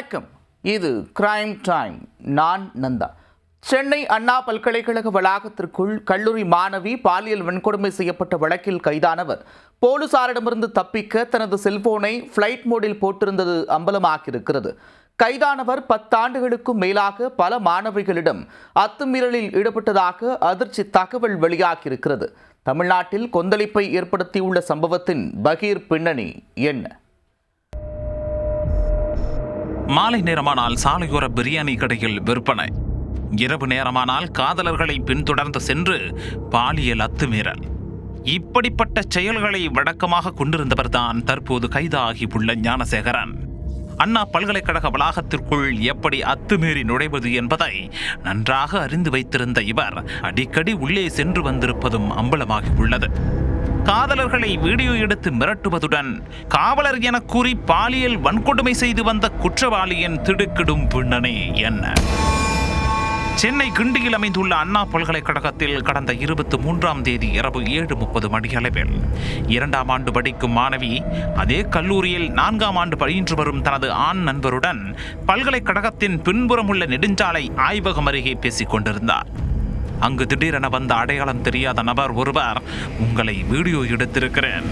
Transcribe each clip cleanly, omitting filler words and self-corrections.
வணக்கம். இது crime time. நான் நந்தா. சென்னை அண்ணா பல்கலைக்கழக வளாகத்திற்குள் கல்லூரி மாணவி பாலியல் வன்கொடுமை செய்யப்பட்ட வழக்கில் கைதானவர் போலீசாரிடமிருந்து தப்பிக்க தனது செல்போனை ஃபிளைட் மோடில் போட்டிருந்தது அம்பலமாகியிருக்கிறது. கைதானவர் 10 ஆண்டுகளுக்கும் மேலாக பல மாணவிகளிடம் அத்துமீறலில் ஈடுபட்டதாக அதிர்ச்சி தகவல் வெளியாகியிருக்கிறது. தமிழ்நாட்டில் கொந்தளிப்பை ஏற்படுத்தியுள்ள சம்பவத்தின் பகீர் பின்னணி என்ன? மாலை நேரமானால் சாலையோர பிரியாணி கடையில் விற்பனை, இரவு நேரமானால் காதலர்களை பின்தொடர்ந்து சென்று பாலியல் அத்துமீறல், இப்படிப்பட்ட செயல்களை வழக்கமாக கொண்டிருந்தவர்தான் தற்போது கைதாகியுள்ள ஞானசேகரன். அண்ணா பல்கலைக்கழக வளாகத்திற்குள் எப்படி அத்துமீறி நுழைவது என்பதை நன்றாக அறிந்து வைத்திருந்த இவர் அடிக்கடி உள்ளே சென்று வந்திருப்பதும் அம்பலமாகியுள்ளது. காதலர்களை வீடியோ எடுத்து மிரட்டுவதுடன் காவலர் என கூறி பாலியல் வன்கொடுமை செய்து வந்த குற்றவாளியின் திடுக்கிடும் பின்னணி என்ன? சென்னை கிண்டியில் அமைந்துள்ள அண்ணா பல்கலைக்கழகத்தில் கடந்த 23ஆம் தேதி இரவு 7:30 மணியளவில் 2ஆம் ஆண்டு படிக்கும் மாணவி அதே கல்லூரியில் 4ஆம் ஆண்டு பயின்று வரும் தனது ஆண் நண்பருடன் பல்கலைக்கழகத்தின் பின்புறம் உள்ள நெடுஞ்சாலை ஆய்வகம் அருகே பேசிக் கொண்டிருந்தார். அங்கு திடீரென வந்த அடையாளம் தெரியாத நபர் ஒருவர், உங்களை வீடியோ எடுத்திருக்கிறேன்,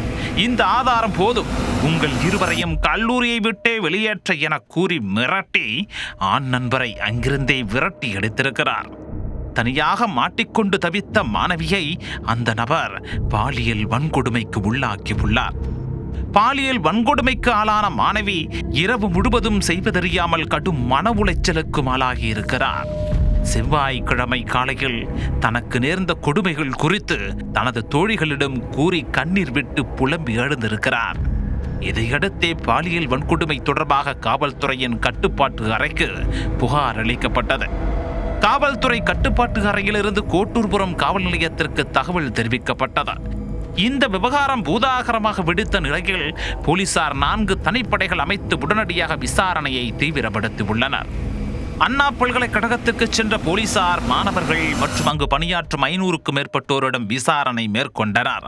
இந்த ஆதாரம் போதும், உங்கள் இருவரையும் கல்லூரியை விட்டே வெளியேற்ற என கூறி மிரட்டி ஆண் நண்பரை அங்கிருந்தே விரட்டி எடுத்திருக்கிறார். தனியாக மாட்டிக்கொண்டு தவித்த மாணவியை அந்த நபர் பாலியல் வன்கொடுமைக்கு உள்ளாக்கியுள்ளார். பாலியல் வன்கொடுமைக்கு ஆளான மாணவி இரவு முழுவதும் செய்வதறியாமல் கடும் மன உளைச்சலுக்கும் ஆளாகி இருக்கிறார். செவ்வாய்க்கிழமை காலையில் தனக்கு நேர்ந்த கொடுமைகள் குறித்து தனது தோழிகளிடம் கூறி கண்ணீர் விட்டு புலம்பி எழுந்திருக்கிறார். இதையடுத்தே பாலியல் வன்கொடுமை தொடர்பாக காவல்துறையின் கட்டுப்பாட்டு அறைக்கு புகார் அளிக்கப்பட்டது. காவல்துறை கட்டுப்பாட்டு அறையிலிருந்து கோட்டூர்புரம் காவல் நிலையத்திற்கு தகவல் தெரிவிக்கப்பட்டது. இந்த விவகாரம் பூதாகரமாக வெடித்த நிலையில் போலீசார் 4 தனிப்படைகள் அமைத்து உடனடியாக விசாரணையை தீவிரப்படுத்தியுள்ளனர். அண்ணா பல்கலைக்கழகத்திற்கு சென்ற போலீசார் மாணவர்கள் மற்றும் அங்கு பணியாற்றும் 500க்கும் மேற்பட்டோரிடம் விசாரணை மேற்கொண்டனர்.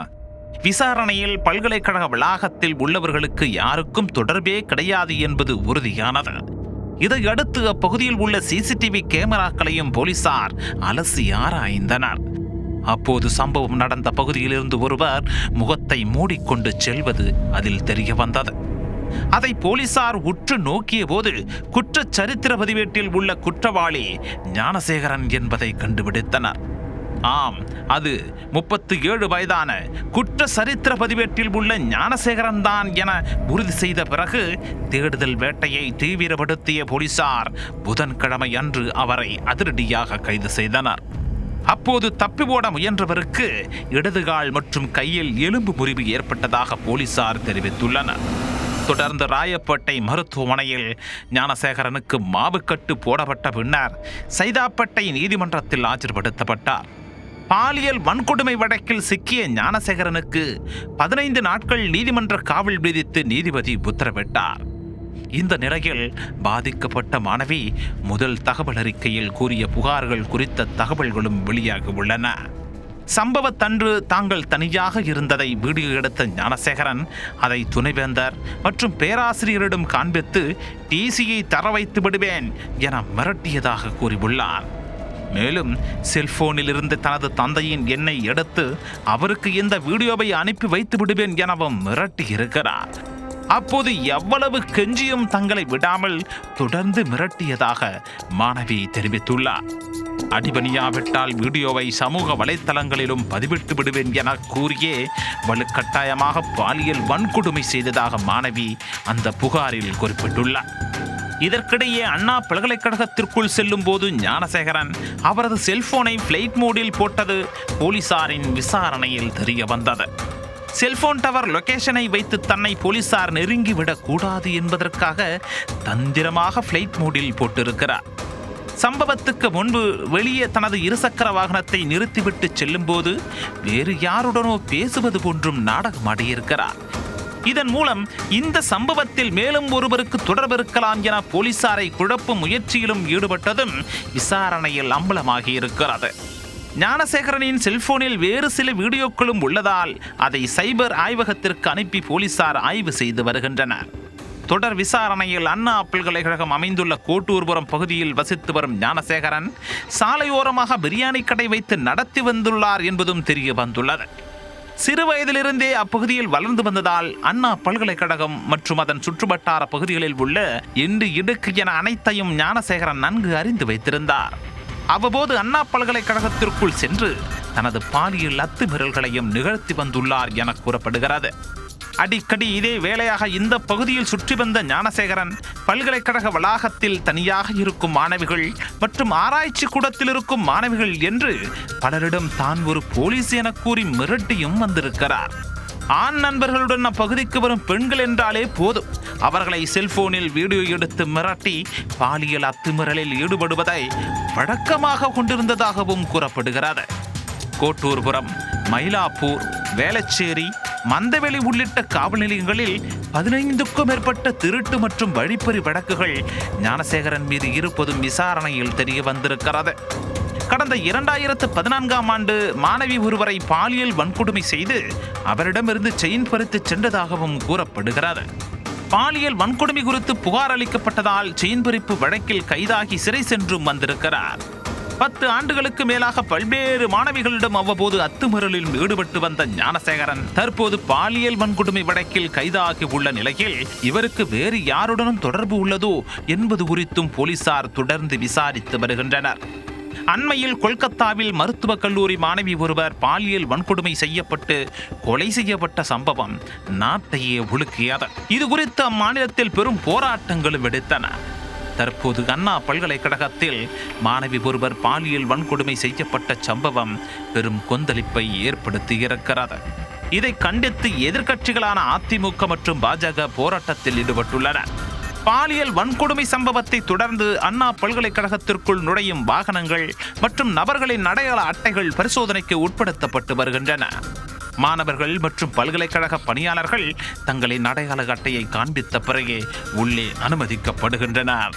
விசாரணையில் பல்கலைக்கழக வளாகத்தில் உள்ளவர்களுக்கு யாருக்கும் தொடர்பே கிடையாது என்பது உறுதியானது. இதையடுத்து அப்பகுதியில் உள்ள சிசிடிவி கேமராக்களையும் போலீசார் அலசி ஆராய்ந்தனர். அப்போது சம்பவம் நடந்த பகுதியிலிருந்து ஒருவர் முகத்தை மூடிக்கொண்டு செல்வது அதில் தெரிய வந்தது. அதை போலீசார் உற்று நோக்கிய போது குற்ற சரித்திர பதிவேட்டில் உள்ள குற்றவாளி ஞானசேகரன் என்பதை கண்டுபிடித்தனர். ஆம், அது 37 வயதான குற்ற சரித்திர பதிவேட்டில் உள்ள ஞானசேகரன் தான் என உறுதி செய்த பிறகு தேடுதல் வேட்டையை தீவிரப்படுத்திய போலீசார் புதன்கிழமை அன்று அவரை அதிரடியாக கைது செய்தனர். அப்போது தப்பி ஓட முயன்றவருக்கு இடதுகால் மற்றும் கையில் எலும்பு முறிவு ஏற்பட்டதாக போலீசார் தெரிவித்துள்ளனர். தொடர்ந்து ராயப்பேட்டை மருத்துவமனையில் ஞானசேகரனுக்கு மாவுக்கட்டு போடப்பட்ட பின்னர் சைதாப்பேட்டை நீதிமன்றத்தில் ஆஜர்படுத்தப்பட்டார். பாலியல் வன்கொடுமை வழக்கில் சிக்கிய ஞானசேகரனுக்கு 15 நாட்கள் நீதிமன்ற காவல் விதித்து நீதிபதி உத்தரவிட்டார். இந்த நிலையில் பாதிக்கப்பட்ட மாணவி முதல் தகவல் அறிக்கையில் கூறிய புகார்கள் குறித்த தகவல்களும் வெளியாகி உள்ளன. சம்பவத்தன்று தாங்கள் தனியாக இருந்ததை வீடியோ எடுத்த ஞானசேகரன் அதை துணைவேந்தர் மற்றும் பேராசிரியரிடம் காண்பித்து டிசியை தர வைத்து விடுவேன் என மிரட்டியதாக கூறியுள்ளார். மேலும் செல்போனில் இருந்து தனது தந்தையின் எண்ணை எடுத்து அவருக்கு இந்த வீடியோவை அனுப்பி வைத்து விடுவேன் எனவும் மிரட்டியிருக்கிறார். அப்போது எவ்வளவு கெஞ்சியும் தங்களை விடாமல் தொடர்ந்து மிரட்டியதாக மாணவி தெரிவித்துள்ளார். அடிபணியாவிட்டால் வீடியோவை சமூக வலைத்தளங்களிலும் பதிவிட்டு விடுவேன் என கூறியே வலுக்கட்டாயமாக பாலியல் வன்கொடுமை செய்ததாக மாணவி அந்த புகாரில் குறிப்பிட்டுள்ளார். இதற்கிடையே அண்ணா பல்கலைக்கழகத்திற்குள் செல்லும் போது ஞானசேகரன் அவரது செல்போனை ஃபிளைட் மோடில் போட்டது போலீசாரின் விசாரணையில் தெரிய வந்தது. செல்போன் டவர் லொகேஷனை வைத்து தன்னை போலீசார் நெருங்கிவிடக் கூடாது என்பதற்காக தந்திரமாக ஃபிளைட் மோடில் போட்டிருக்கிறார். சம்பவத்துக்கு முன்பு வெளியே தனது இருசக்கர வாகனத்தை நிறுத்திவிட்டு செல்லும் போது வேறு யாருடனோ பேசுவது போன்றும் நாடகமாடியிருக்கிறார். இதன் மூலம் இந்த சம்பவத்தில் மேலும் ஒருவருக்கு தொடர்பு இருக்கலாம் என போலீசாரை குழப்பும் முயற்சியிலும் ஈடுபட்டதும் விசாரணையில் அம்பலமாகி இருக்கிறது. ஞானசேகரனின் செல்போனில் வேறு சில வீடியோக்களும் உள்ளதால் அதை சைபர் ஆய்வகத்திற்கு அனுப்பி போலீசார் ஆய்வு செய்து வருகின்றனர். தொடர் விசாரணையில் அண்ணா பல்கலைக்கழகம் அமைந்துள்ள கோட்டூர்புரம் பகுதியில் வசித்து வரும் ஞானசேகரன் சாலையோரமாக பிரியாணி கடை வைத்து நடத்தி வந்துள்ளார் என்பதும் தெரிய வந்துள்ளது. சிறு வயதிலிருந்தே அப்பகுதியில் வளர்ந்து வந்ததால் அண்ணா பல்கலைக்கழகம் மற்றும் அதன் சுற்றுவட்டார பகுதிகளில் உள்ள இண்டு இடுக்கு என அனைத்தையும் ஞானசேகரன் நன்கு அறிந்து வைத்திருந்தார். அவ்வப்போது அண்ணா பல்கலைக்கழகத்திற்குள் சென்று தனது பாலியல் அத்துமீறல்களையும் நிகழ்த்தி வந்துள்ளார் என கூறப்படுகிறது. அடிக்கடி இதே வேளையாக இந்த பகுதியில் சுற்றி வந்த ஞானசேகரன் பல்கலைக்கழக வளாகத்தில் தனியாக இருக்கும் மாணவிகள் மற்றும் ஆராய்ச்சி கூடத்தில் இருக்கும் மாணவிகள் என்று பலரிடம் தான் ஒரு போலீஸ் என கூறி மிரட்டியும் வந்திருக்கிறார். ஆண் நண்பர்களுடன் அப்பகுதிக்கு வரும் பெண்கள் என்றாலே போதும், அவர்களை செல்போனில் வீடியோ எடுத்து மிரட்டி பாலியல் அத்துமீறலில் ஈடுபடுவதை வழக்கமாக கொண்டிருந்ததாகவும் கூறப்படுகிறது. கோட்டூர்புரம், மயிலாப்பூர், வேளச்சேரி, மந்தவெளி உள்ளிட்ட காவல் நிலையங்களில் 15க்கும் மேற்பட்ட திருட்டு மற்றும் வழிப்பறி வழக்குகள் ஞானசேகரன் மீது இருப்பதும் விசாரணையில் தெரிய வந்திருக்கிறது. கடந்த 2014ஆம் ஆண்டு மாணவி ஒருவரை பாலியல் வன்கொடுமை செய்து அவரிடமிருந்து செயின் பறித்து சென்றதாகவும் கூறப்படுகிறது. பாலியல் வன்கொடுமை குறித்து புகார் அளிக்கப்பட்டதால் செயின் பறிப்பு வழக்கில் கைதாகி சிறை சென்றும் வந்திருக்கிறார். 10 ஆண்டுகளுக்கு மேலாக பல்வேறு மாணவிகளிடம் அவ்வப்போது அத்துமீறலில் ஈடுபட்டு வந்த ஞானசேகரன் தற்போது பாலியல் வன்கொடுமை வழக்கில் கைதாகி உள்ள நிலையில் இவருக்கு வேறு யாருடனும் தொடர்பு உள்ளதோ என்பது குறித்தும் போலீசார் தொடர்ந்து விசாரித்து வருகின்றனர். அண்மையில் கொல்கத்தாவில் மருத்துவக் கல்லூரி மாணவி ஒருவர் பாலியல் வன்கொடுமை செய்யப்பட்டு கொலை செய்யப்பட்ட சம்பவம் நாட்டையே உலுக்கியது. இது குறித்து அம்மாநிலத்தில் பெரும் போராட்டங்கள் வெடித்தன. தற்போது அண்ணா பல்கலைக்கழகத்தில் மாணவி ஒருவர் பாலியல் வன்கொடுமை செய்யப்பட்ட சம்பவம் பெரும் கொந்தளிப்பை ஏற்படுத்தியிருக்கிறது. இதை கண்டித்து எதிர்க்கட்சிகளான அதிமுக மற்றும் பாஜக போராட்டத்தில் ஈடுபட்டுள்ளனர். பாலியல் வன்கொடுமை சம்பவத்தை தொடர்ந்து அண்ணா பல்கலைக்கழகத்திற்குள் நுழையும் வாகனங்கள் மற்றும் நபர்களின் அடையாள அட்டைகள் பரிசோதனைக்கு உட்படுத்தப்பட்டு வருகின்றன. மாணவர்கள் மற்றும் பல்கலைக்கழக பணியாளர்கள் தங்களின் அடையாள அட்டையை காண்பித்த பிறகே உள்ளே அனுமதிக்கப்படுகின்றனர்.